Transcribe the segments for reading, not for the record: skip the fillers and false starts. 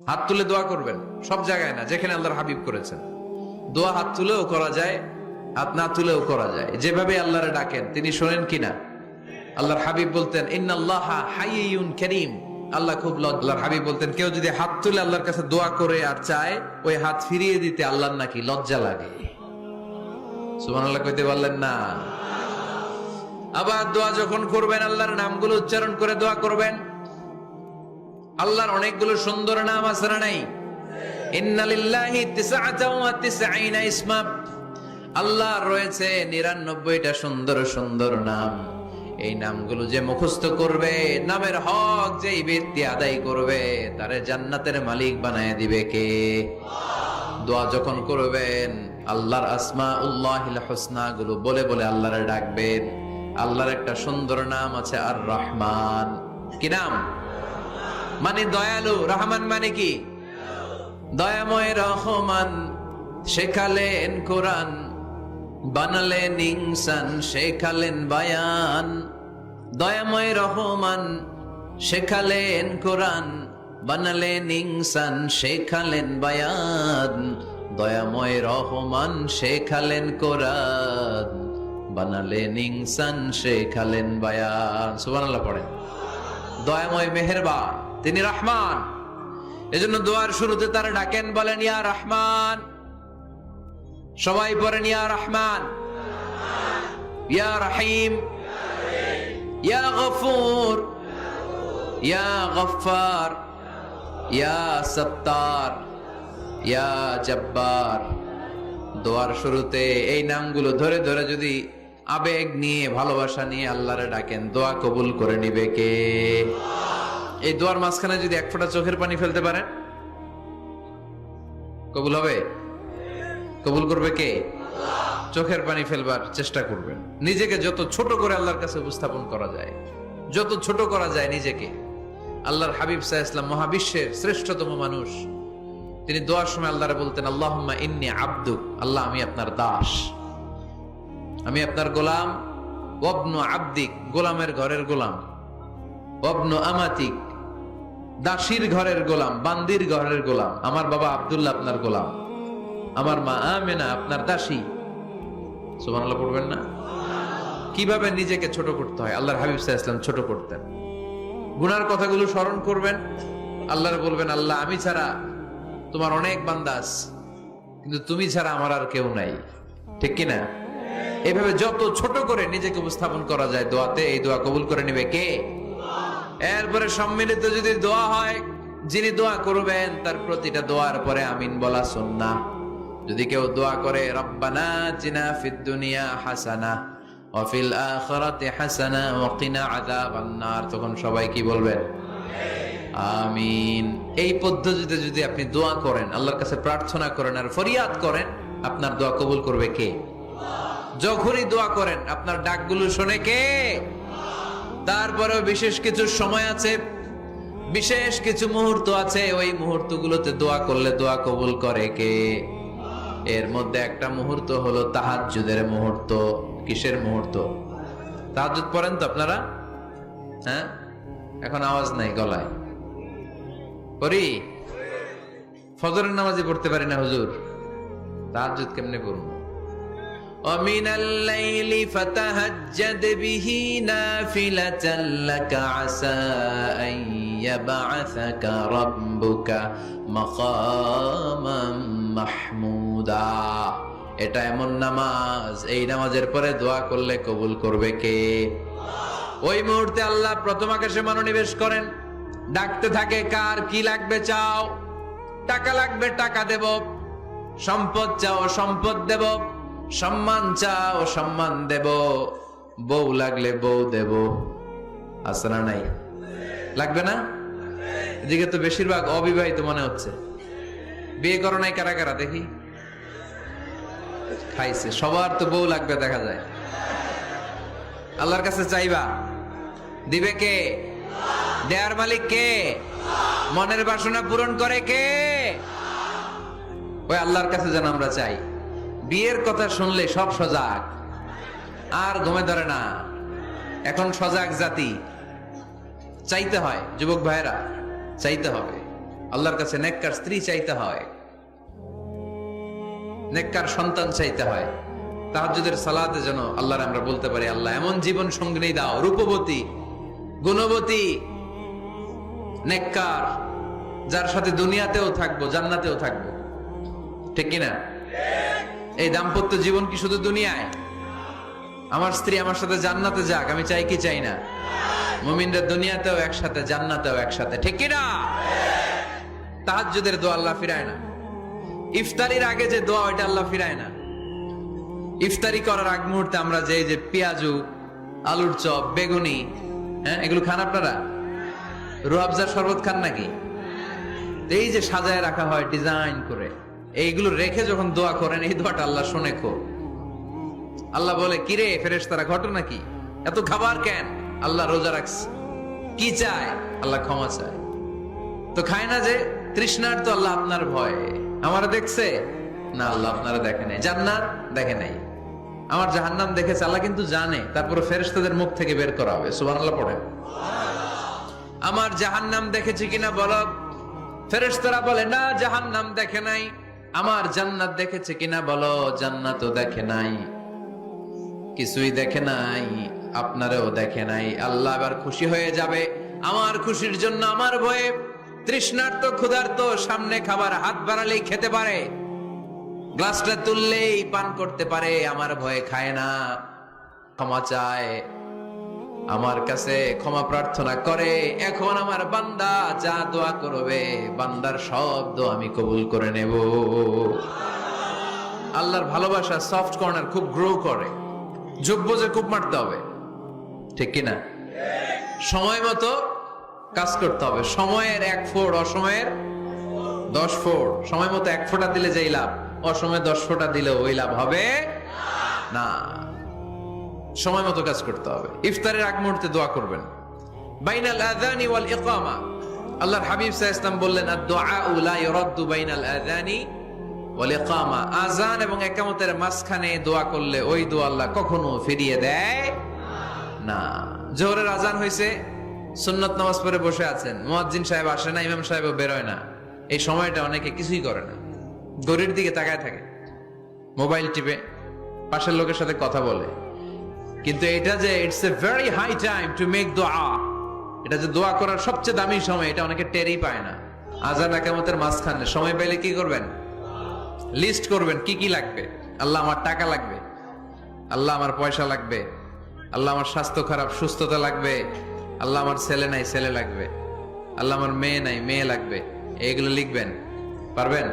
হাত তুলে দোয়া করবেন, সব জায়গায় না, যেখানে আল্লাহর হাবিব করেছেন। দোয়া হাত তুলেও করা যায়, হাত না তুলেও করা যায়, যেভাবে আল্লাহরে ডাকেন তিনি শোনেন কিনা। আল্লাহর হাবিব বলতেন ইন্নাল্লাহা হাইয়ুন কারীম, আল্লাহ খুব আল্লাহর হাবিব বলতেন কেউ যদি হাত তুলে আল্লাহর কাছে দোয়া করে আর চায়, ওই হাত ফিরিয়ে দিতে আল্লাহর নাকি লজ্জা লাগে। সুবহানাল্লাহ কইতে পারলেন না? আবার দোয়া যখন করবেন আল্লাহর নামগুলো উচ্চারণ করে দোয়া করবেন। আল্লাহর অনেকগুলো সুন্দর নাম আছে না নাই? ইন্না লিল্লাহি 99 ইসমা, আল্লাহর রয়েছে 99টা সুন্দর সুন্দর নাম। এই নামগুলো যে মুখস্থ করবে, নামের হক যেই ব্যক্তি আদায় করবে, তারে জান্নাতের মালিক বানায় দিবে কে? দোয়া যখন করবেন আল্লাহর আসমাউল্লাহিল হুসনা গুলো বলে বলে আল্লাহরে ডাকবেন। আল্লাহর একটা সুন্দর নাম আছে আর রহমান। কি নাম? মানে দয়ালু। রহমান মানে কি? দয়াময়। রহমান শেখালেন কোরআন, বানালেন ইনসান, শেখালেন বায়ান। দয়াময় রহমান শেখালেন কোরআন, বানালেন ইনসান, শেখালেন বায়ান। দয়াময় রহমান শেখালেন কোরআন, বানালেন ইনসান, শেখালেন বায়ান। সুবহানাল্লাহ পড়েন। দয়াময় মেহেরবান, তিনি রহমান। এজন্য দোয়ার শুরুতে তারা ডাকেন, বলেন ইয়া রহমান। সবাই পড়েন ইয়া রহমান, ইয়া রহিম, ইয়া গফুর, ইয়া গফফার, ইয়া সত্তার, ইয়া জব্বার। দোয়ার শুরুতে এই নামগুলো ধরে ধরে যদি আবেগ নিয়ে, ভালোবাসা নিয়ে আল্লাহরে ডাকেন, দোয়া কবুল করে নিবে কে? এই দোয়ার মাঝখানে যদি এক ফোঁটা চোখের পানি ফেলতে পারেন, কবুল হবে? কবুল করবে কে? চোখের পানি ফেলবার চেষ্টা করবেন। নিজেকে যত ছোট করে আল্লাহর কাছে উপস্থাপন করা যায়, যত ছোট করা যায় নিজেকে। আল্লাহর হাবিব সাল্লাল্লাহু আলাইহি ওয়াসাল্লাম মহাবিশ্বের শ্রেষ্ঠতম মানুষ, তিনি দোয়ার সময় আল্লাহরে বলতেন আল্লাহুম্মা ইন্নী আবদুক, আল্লাহ আমি আপনার দাস, আমি আপনার গোলাম। ওয়াবনু আবদিক, গোলামের ঘরের গোলাম। ওয়াবনু আমাতিক, দাসীর ঘরের গোলাম, বান্দির ঘরের গোলাম। আমার বাবা আব্দুল্লাহ আপনার গোলাম, আমার মা আমেনা আপনার দাসী। সুবহানাল্লাহ পড়বেন না? কিভাবে নিজেকে ছোট করতে হয় আল্লাহর হাবিব সাল্লাল্লাহু আলাইহি ওয়াসাল্লাম ছোট করতেন। গুনার কথাগুলো স্মরণ করবেন, আল্লাহরে বলবেন আল্লাহ আমি ছাড়া তোমার অনেক বান্দা আছে, কিন্তু তুমি ছাড়া আমার আর কেউ নাই। ঠিক কি না? এইভাবে যত ছোট করে নিজেকে উপস্থাপন করা যায় দোয়াতে, এই দোয়া কবুল করে নেবে কে? এরপরে সম্মিলিত যদি দোয়া হয়, যিনি দোয়া করবেন তার প্রতিটা দোয়ার পরে আমিন বলা সুন্নাহ। যদি কেউ দোয়া করে রব্বানা আতিনা ফিদ দুনিয়া হাসানাহ ওয়া ফিল আখিরাতি হাসানাহ ওয়া কিনা আযাবান নার, তখন সবাই কি বলবেন? আমিন। এই পদ্ধতিতে যদি আপনি দোয়া করেন, আল্লাহর কাছে প্রার্থনা করেন আর ফরিয়াদ করেন, আপনার দোয়া কবুল করবে কে? যখনই দোয়া করেন আপনার ডাকগুলো শোনে কে? তারপরেও বিশেষ কিছু সময় আছে, বিশেষ কিছু মুহূর্ত আছে, ওই মুহূর্তগুলোতে দোয়া করলে দোয়া কবুল করে কে? এর মধ্যে একটা মুহূর্ত হলো তাহাজ্জুদের মুহূর্ত। কিসের মুহূর্ত? তাহাজ্জুদ পড়েন তো আপনারা? হ্যাঁ, এখন আওয়াজ নাই গলায়। পড়ি? ফজরের নামাজই পড়তে পারি না হুজুর, তাহাজ্জুদ কেমনে করব? ومن الليل فتهجد به نافلة لك عسى أن يبعثك ربك مقاما محمودا। এটা এমন নামাজ, এই নামাজের পরে দোয়া করলে কবুল করবে কে? ওই মুহূর্তে আল্লাহ প্রথম আকাশে মনোনিবেশ করেন, ডাকতে থাকে কার কি লাগবে চাও। টাকা লাগবে টাকা দেব, সম্পদ চাও সম্পদ দেব, সম্মান চাও সম্মান দেব, বউ লাগলে বউ দেব। আছে না নাই? লাগবে না? এদিকে তো বেশিরভাগ অবিবাহিত মনে হচ্ছে। বিয়ে করো নাই কারা কারা দেখি? খাইছে। সবার তো বউ লাগবে দেখা যায়। আল্লাহর কাছে চাইবা, দিবে কে? দেয়ার মালিক কে? মনের বাসনা পূরণ করে কে? ওই আল্লাহর কাছে যেন আমরা চাই। বিয়ের কথা শুনলে সব সজাগ, আর ঘুমে ধরে না। এখন সজাগ জাতি, চাইতে হয়। যুবক ভাইরা চাইতে হবে, আল্লাহর কাছে নেককার স্ত্রী চাইতে হয়, নেককার সন্তান চাইতে হয়। তাহাজ্জুদের সালাতে যেন আল্লাহর আমরা বলতে পারি, আল্লাহ এমন জীবন সঙ্গিনী দাও, রূপবতী, গুণবতী, নেককার, যার সাথে দুনিয়াতেও থাকবো, জান্নাতেও থাকবো। ঠিক কিনা? এই দাম্পত্য জীবন কি শুধু দুনিয়ায়? আমার স্ত্রী আমার সাথে জান্নাতে যাক, আমি চাই কি চাই না? মুমিনরা দুনিয়াতেও একসাথে, জান্নাতেও একসাথে। ঠিক কিনা? তাহাজ্জুদের দোয়া আল্লাহ ফিরায় না। ইফতারির আগে যে দোয়া, ওইটা আল্লাহ ফিরায় না। ইফতারি করার আগ মুহূর্তে আমরা যে পেঁয়াজু, আলুর চপ, বেগুনি, হ্যাঁ, এগুলো খান আপনারা? রুয়াবজার শরবত খান নাকি? এই যে সাজায় রাখা হয় ডিজাইন করে, এইগুলো রেখে যখন দোয়া করেন, এই দোয়াটা আল্লাহ শুনে খুব। আল্লাহ বলে, কিরে ফেরেশতারা, ঘটনা কি? এত খাবার কেন? আল্লাহ রোজা রাখছে। কি চায়? আল্লাহ ক্ষমা চায়। তো খায় না যে তৃষ্ণার, তো আল্লাহ আপনার ভয়ে। আমার দেখছে না, আল্লাহ আপনারা দেখে নাই। জান্নাত দেখে নাই, আমার জাহান্নাম দেখেছে আল্লাহ কিন্তু জানে। তারপরে ফেরেশতাদের মুখ থেকে বের করা হবে। সুবহানাল্লাহ পড়ে। আমার জাহান্নাম দেখেছি কিনা বলো? ফেরেশতারা বলে না, জাহান্নাম দেখে নাই। আমার জান্নাত দেখেছে কিনা বলো? জান্নাতও দেখে নাই, কিছুই দেখে নাই, আপনারও দেখে নাই। আল্লাহ এবার খুশি হয়ে যাবে। আমার খুশির জন্য, আমার ভয়ে তৃষ্ণার্ত ক্ষুধার্ত সামনে খাবার হাত বাড়ালেই খেতে পারে, গ্লাসটা তুললেই পান করতে পারে, আমার ভয়ে খায় না, ক্ষমা চায়, আমার কাছে ক্ষমা প্রার্থনা করে। এখন আমার বান্দা যা দোয়া করবে, বান্দার সব দোয়া আমি কবুল করে নেব। আল্লাহর ভালোবাসা সফট কর্নার খুব গ্রো করে, যোগ্য যে খুব মারতে হবে। ঠিক কিনা? সময় মতো কাজ করতে হবে। সময়ের 1 ফোঁট, অসময়ের 10 ফোঁট। সময় মতো 1 ফোঁটা দিলে যেই লাভ, অসময়ে 10 ফোঁটা দিলে ওই লাভ হবে না। সময় মতো কাজ করতে হবে। ইফতারের আগ মুহূর্তে দোয়া করবেন। বাইনাল আযানি ওয়াল ইকামা, আল্লাহর হাবিব সাল্লাল্লাহু আলাইহি ওয়াসাল্লাম বললেন, আদ-দুআউ লা ইউরাদ্দু বাইনাল আযানি ওয়াল ইকামা। আযান এবং ইকামতের মাঝখানে দোয়া করলে ওই দোয়া আল্লাহ কখনো ফিরিয়ে দেয় না। জোহরের আযান হইছে, সুন্নত নামাজ পড়ে বসে আছেন, মুয়াজ্জিন সাহেব আসে না, ইমাম সাহেবও বেরোয় না। এই সময়টা অনেকে কিছুই করে না, ঘড়ির দিকে তাকায় থাকে, মোবাইল টিপে, পাশের লোকের সাথে কথা বলে। কিন্তু এটা যে it's a very high time to make দোয়া, এটা যে দোয়া করার সবচেয়ে দামি সময়, এটা অনেকে টেরই পায় না। আযান ইকামতের মাঝখানে সময় পেলে কি করবেন? লিস্ট করবেন কি কি লাগবে। আল্লাহ আমার টাকা লাগবে, আল্লাহ আমার পয়সা লাগবে, আল্লাহ আমার স্বাস্থ্য খারাপ, সুস্থতা লাগবে, আল্লাহ আমার ছেলে নাই, ছেলে লাগবে, আল্লাহ আমার মেয়ে নাই, মেয়ে লাগবে। এইগুলো লিখবেন। পারবেন?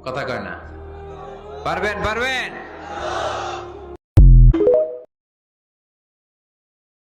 কথা কয় না। পারবেন? পারবেন?